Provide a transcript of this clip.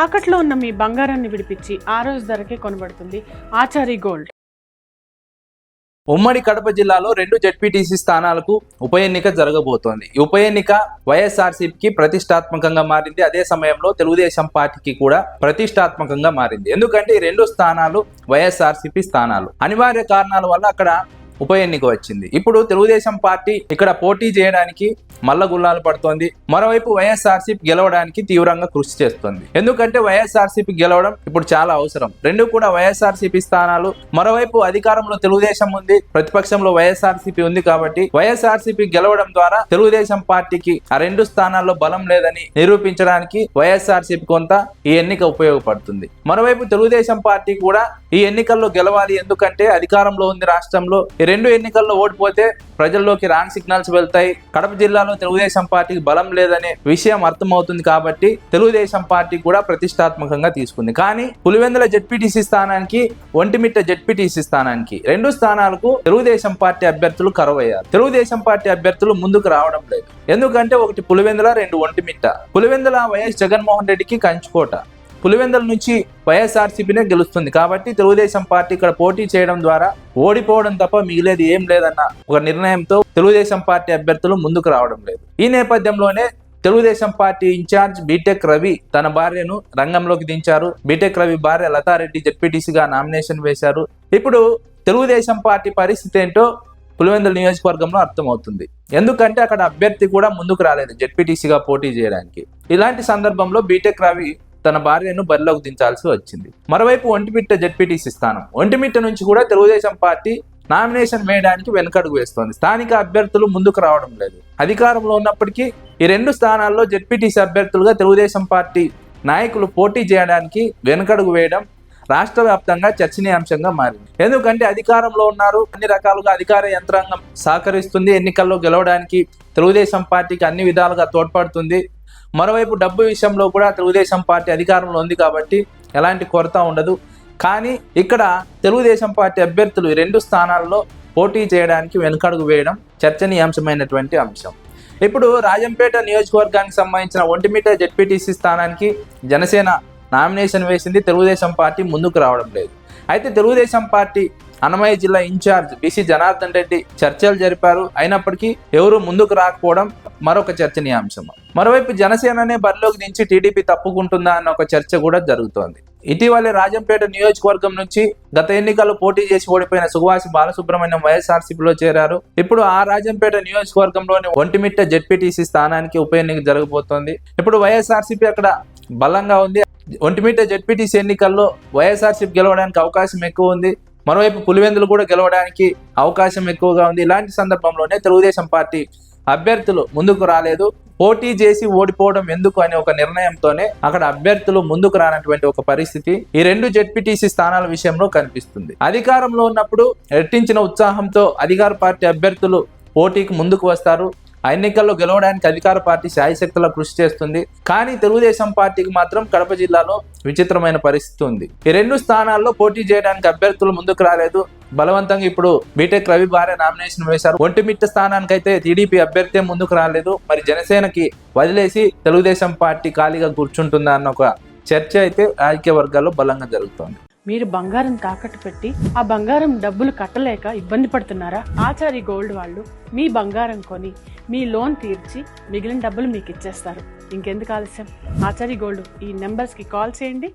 తాకట్లో ఉన్న మీ బంగారాన్ని విడిపించి ఆ రోజు ధరకే కొనబడుతుంది ఆచారి గోల్డ్. ఉమ్మడి కడప జిల్లాలో 2 జెడ్పీటీసీ స్థానాలకు ఉప ఎన్నిక జరగబోతోంది. ఈ ఉప ఎన్నిక వైఎస్ఆర్సీపీకి ప్రతిష్టాత్మకంగా మారింది. అదే సమయంలో తెలుగుదేశం పార్టీకి కూడా ప్రతిష్టాత్మకంగా మారింది. ఎందుకంటే ఈ 2 స్థానాలు వైఎస్ఆర్సీపీ స్థానాలు. అనివార్య కారణాల వల్ల అక్కడ ఉప ఎన్నిక వచ్చింది. ఇప్పుడు తెలుగుదేశం పార్టీ ఇక్కడ పోటీ చేయడానికి మల్లగుల్లాలు పడుతోంది. మరోవైపు వైఎస్ఆర్సీపీ గెలవడానికి తీవ్రంగా కృషి చేస్తోంది. ఎందుకంటే వైఎస్ఆర్సీపీ గెలవడం ఇప్పుడు చాలా అవసరం. 2 కూడా వైఎస్ఆర్సీపీ స్థానాలు. మరోవైపు అధికారంలో తెలుగుదేశం ఉంది, ప్రతిపక్షంలో వైఎస్ఆర్సీపీ ఉంది. కాబట్టి వైఎస్ఆర్సీపీ గెలవడం ద్వారా తెలుగుదేశం పార్టీకి ఆ 2 స్థానాల్లో బలం లేదని నిరూపించడానికి వైఎస్ఆర్సీపీ కొంత ఈ ఎన్నిక ఉపయోగపడుతుంది. మరోవైపు తెలుగుదేశం పార్టీ కూడా ఈ ఎన్నికల్లో గెలవాలి. ఎందుకంటే అధికారంలో ఉంది రాష్ట్రంలో. ఈ 2 ఎన్నికల్లో ఓడిపోతే ప్రజల్లోకి రాంగ్ సిగ్నల్స్ వెళ్తాయి. కడప జిల్లాలో తెలుగుదేశం పార్టీకి బలం లేదనే విషయం అర్థమవుతుంది. కాబట్టి తెలుగుదేశం పార్టీ కూడా ప్రతిష్టాత్మకంగా తీసుకుంది. కానీ పులివెందుల జెడ్పీటీసీ స్థానానికి, ఒంటిమిట్ట జెడ్పీటీసీ స్థానానికి 2 స్థానాలకు తెలుగుదేశం పార్టీ అభ్యర్థులు కరువయ్యారు. తెలుగుదేశం పార్టీ అభ్యర్థులు ముందుకు రావడం లేదు. ఎందుకంటే ఒకటి పులివెందుల, 2 ఒంటిమిట్ట. పులివెందుల వైఎస్ జగన్మోహన్ రెడ్డికి కంచుకోట. పులివెందుల నుంచి వైఎస్ఆర్సీపీనే గెలుస్తుంది. కాబట్టి తెలుగుదేశం పార్టీ ఇక్కడ పోటీ చేయడం ద్వారా ఓడిపోవడం తప్ప మిగిలేది ఏం లేదన్న ఒక నిర్ణయంతో తెలుగుదేశం పార్టీ అభ్యర్థులు ముందుకు రావడం లేదు. ఈ నేపథ్యంలోనే Telugu Desam party incharge BTech Ravi తన భార్యను రంగంలోకి దించారు. బీటెక్ రవి భార్య లతారెడ్డి జెడ్పీటీసీగా నామినేషన్ వేశారు. ఇప్పుడు తెలుగుదేశం పార్టీ పరిస్థితి ఏంటో పులివెందుల నియోజకవర్గంలో అర్థమవుతుంది. ఎందుకంటే అక్కడ అభ్యర్థి కూడా ముందుకు రాలేదు జెడ్పీటీసీగా పోటీ చేయడానికి. ఇలాంటి సందర్భంలో బీటెక్ రవి తన భార్యను బరిలోకి దించాల్సి వచ్చింది. మరోవైపు ఒంటిమిట్ట జెడ్పీటీసీ స్థానం. ఒంటిమిట్ట నుంచి కూడా తెలుగుదేశం పార్టీ నామినేషన్ వేయడానికి వెనుకడుగు వేస్తోంది. స్థానిక అభ్యర్థులు ముందుకు రావడం లేదు. అధికారంలో ఉన్నప్పటికీ ఈ 2 స్థానాల్లో జెడ్పీటీసీ అభ్యర్థులుగా తెలుగుదేశం పార్టీ నాయకులు పోటీ చేయడానికి వెనుకడుగు వేయడం రాష్ట్ర వ్యాప్తంగా చర్చనీయాంశంగా మారింది. ఎందుకంటే అధికారంలో ఉన్నారు, అన్ని రకాలుగా అధికార యంత్రాంగం సహకరిస్తుంది. ఎన్నికల్లో గెలవడానికి తెలుగుదేశం పార్టీకి అన్ని విధాలుగా తోడ్పడుతుంది. మరోవైపు డబ్బు విషయంలో కూడా తెలుగుదేశం పార్టీ అధికారంలో ఉంది కాబట్టి ఎలాంటి కొరత ఉండదు. కానీ ఇక్కడ తెలుగుదేశం పార్టీ అభ్యర్థులు ఈ 2 స్థానాల్లో పోటీ చేయడానికి వెనుకడుగు వేయడం చర్చనీయాంశమైనటువంటి అంశం. ఇప్పుడు రాజంపేట నియోజకవర్గానికి సంబంధించిన ఒంటిమిట్ట జెడ్పీటీసీ స్థానానికి జనసేన నామినేషన్ వేసింది. తెలుగుదేశం పార్టీ ముందుకు రావడం లేదు. అయితే తెలుగుదేశం పార్టీ అన్నమయ్య జిల్లా ఇన్ఛార్జ్ బీసీ జనార్దన్ రెడ్డి చర్చలు జరిపారు. అయినప్పటికీ ఎవరు ముందుకు రాకపోవడం మరొక చర్చనీయాంశం. మరోవైపు జనసేననే బరిలోకి దించి టీడీపీ తప్పుకుంటుందా అన్న ఒక చర్చ కూడా జరుగుతోంది. ఇటీవలే రాజంపేట నియోజకవర్గం నుంచి గత ఎన్నికల్లో పోటీ చేసి ఓడిపోయిన సుగవాసి బాలసుబ్రహ్మణ్యం వైఎస్ఆర్సీపీలో చేరారు. ఇప్పుడు ఆ రాజంపేట నియోజకవర్గంలోని ఒంటిమిట్ట జెడ్పీటీసీ స్థానానికి ఉప ఎన్నిక జరగబోతోంది. ఇప్పుడు వైఎస్ఆర్సీపీ అక్కడ బలంగా ఉంది. ఒంటిమిట్ట జెడ్పీటీసీ ఎన్నికల్లో వైఎస్ఆర్సీపీ గెలవడానికి అవకాశం ఎక్కువ ఉంది. మరోవైపు పులివెందులు కూడా గెలవడానికి అవకాశం ఎక్కువగా ఉంది. ఇలాంటి సందర్భంలోనే తెలుగుదేశం పార్టీ అభ్యర్థులు ముందుకు రాలేదు. పోటీ చేసి ఓడిపోవడం ఎందుకు అనే ఒక నిర్ణయంతోనే అక్కడ అభ్యర్థులు ముందుకు రానటువంటి ఒక పరిస్థితి ఈ 2 జెడ్పీటీసీ స్థానాల విషయంలో కనిపిస్తుంది. అధికారంలో ఉన్నప్పుడు రెట్టించిన ఉత్సాహంతో అధికార పార్టీ అభ్యర్థులు పోటీకి ముందుకు వస్తారు. ఆ ఎన్నికల్లో గెలవడానికి అధికార పార్టీ శాయశక్తులా కృషి చేస్తుంది. కానీ తెలుగుదేశం పార్టీకి మాత్రం కడప జిల్లాలో విచిత్రమైన పరిస్థితి ఉంది. ఈ 2 స్థానాల్లో పోటీ చేయడానికి అభ్యర్థులు ముందుకు రాలేదు. బలవంతంగా ఇప్పుడు బీటెక్ రవి భార్య నామినేషన్ వేశారు. ఒంటిమిట్ట స్థానానికి అయితే టీడీపీ అభ్యర్థి ముందుకు రాలేదు. మరి జనసేనకి వదిలేసి తెలుగుదేశం పార్టీ ఖాళీగా కూర్చుంటుందా అన్న ఒక చర్చ అయితే రాజకీయ వర్గాల్లో బలంగా జరుగుతోంది. మీరు బంగారం తాకట్టు పెట్టి ఆ బంగారం డబ్బులు కట్టలేక ఇబ్బంది పడుతున్నారా? ఆచారి గోల్డ్ వాళ్ళు మీ బంగారం కొని మీ లోన్ తీర్చి మిగిలిన డబ్బులు మీకు ఇచ్చేస్తారు. ఇంకెందుకు ఆలస్యం? ఆచారి గోల్డ్ ఈ నెంబర్స్కి కాల్ చేయండి.